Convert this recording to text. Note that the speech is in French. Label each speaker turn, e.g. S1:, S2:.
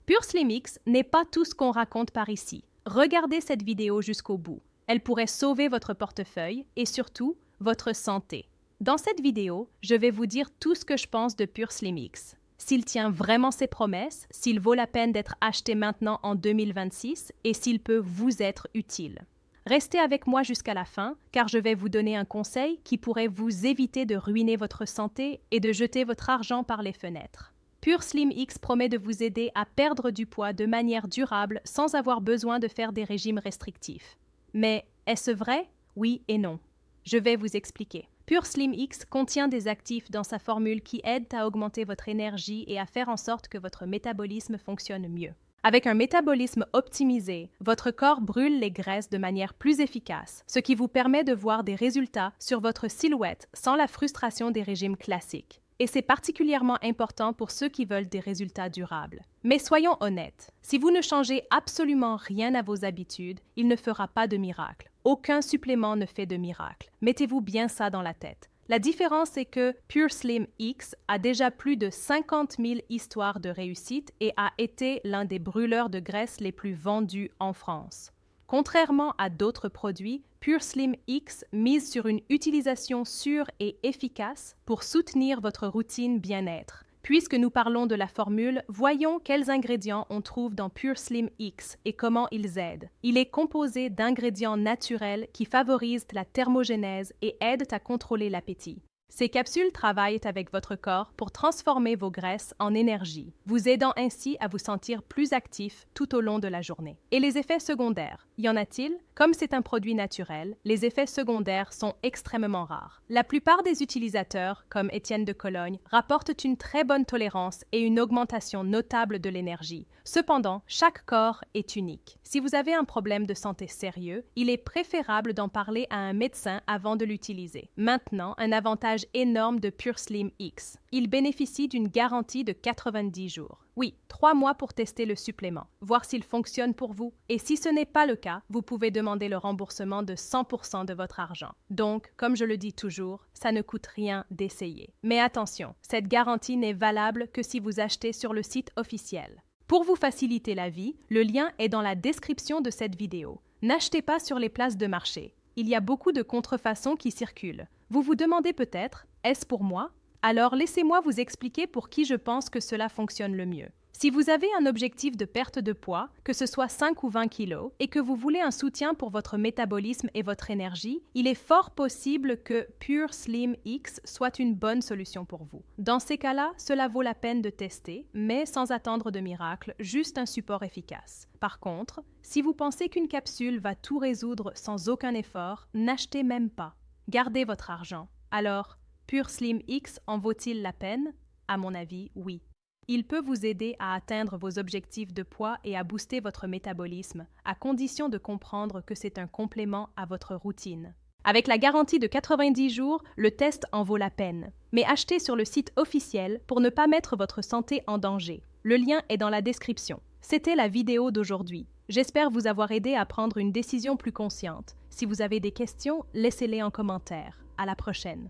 S1: Pure Slim X n'est pas tout ce qu'on raconte par ici. Regardez cette vidéo jusqu'au bout. Elle pourrait sauver votre portefeuille et surtout, votre santé. Dans cette vidéo, je vais vous dire tout ce que je pense de Pure Slim X. S'il tient vraiment ses promesses, s'il vaut la peine d'être acheté maintenant en 2026 et s'il peut vous être utile. Restez avec moi jusqu'à la fin, car je vais vous donner un conseil qui pourrait vous éviter de ruiner votre santé et de jeter votre argent par les fenêtres. Pure Slim X promet de vous aider à perdre du poids de manière durable sans avoir besoin de faire des régimes restrictifs. Mais est-ce vrai? Oui et non. Je vais vous expliquer. Pure Slim X contient des actifs dans sa formule qui aident à augmenter votre énergie et à faire en sorte que votre métabolisme fonctionne mieux. Avec un métabolisme optimisé, votre corps brûle les graisses de manière plus efficace, ce qui vous permet de voir des résultats sur votre silhouette sans la frustration des régimes classiques. Et c'est particulièrement important pour ceux qui veulent des résultats durables. Mais soyons honnêtes, si vous ne changez absolument rien à vos habitudes, il ne fera pas de miracle. Aucun supplément ne fait de miracle. Mettez-vous bien ça dans la tête. La différence est que Pure Slim X a déjà plus de 50 000 histoires de réussite et a été l'un des brûleurs de graisse les plus vendus en France. Contrairement à d'autres produits, Pure Slim X mise sur une utilisation sûre et efficace pour soutenir votre routine bien-être. Puisque nous parlons de la formule, voyons quels ingrédients on trouve dans Pure Slim X et comment ils aident. Il est composé d'ingrédients naturels qui favorisent la thermogénèse et aident à contrôler l'appétit. Ces capsules travaillent avec votre corps pour transformer vos graisses en énergie, vous aidant ainsi à vous sentir plus actif tout au long de la journée. Et les effets secondaires, y en a-t-il? Comme c'est un produit naturel, les effets secondaires sont extrêmement rares. La plupart des utilisateurs, comme Étienne de Cologne, rapportent une très bonne tolérance et une augmentation notable de l'énergie. Cependant, chaque corps est unique. Si vous avez un problème de santé sérieux, il est préférable d'en parler à un médecin avant de l'utiliser. Maintenant, un avantage énorme de Pure Slim X. Il bénéficie d'une garantie de 90 jours. Oui, 3 mois pour tester le supplément, voir s'il fonctionne pour vous. Et si ce n'est pas le cas, vous pouvez demander le remboursement de 100% de votre argent. Donc, comme je le dis toujours, ça ne coûte rien d'essayer. Mais attention, cette garantie n'est valable que si vous achetez sur le site officiel. Pour vous faciliter la vie, le lien est dans la description de cette vidéo. N'achetez pas sur les places de marché. Il y a beaucoup de contrefaçons qui circulent. Vous vous demandez peut-être, est-ce pour moi? Alors laissez-moi vous expliquer pour qui je pense que cela fonctionne le mieux. Si vous avez un objectif de perte de poids, que ce soit 5 ou 20 kilos, et que vous voulez un soutien pour votre métabolisme et votre énergie, il est fort possible que Pure Slim X soit une bonne solution pour vous. Dans ces cas-là, cela vaut la peine de tester, mais sans attendre de miracle, juste un support efficace. Par contre, si vous pensez qu'une capsule va tout résoudre sans aucun effort, n'achetez même pas. Gardez votre argent. Alors, Pure Slim X en vaut-il la peine? À mon avis, oui. Il peut vous aider à atteindre vos objectifs de poids et à booster votre métabolisme, à condition de comprendre que c'est un complément à votre routine. Avec la garantie de 90 jours, le test en vaut la peine. Mais achetez sur le site officiel pour ne pas mettre votre santé en danger. Le lien est dans la description. C'était la vidéo d'aujourd'hui. J'espère vous avoir aidé à prendre une décision plus consciente. Si vous avez des questions, laissez-les en commentaire. À la prochaine.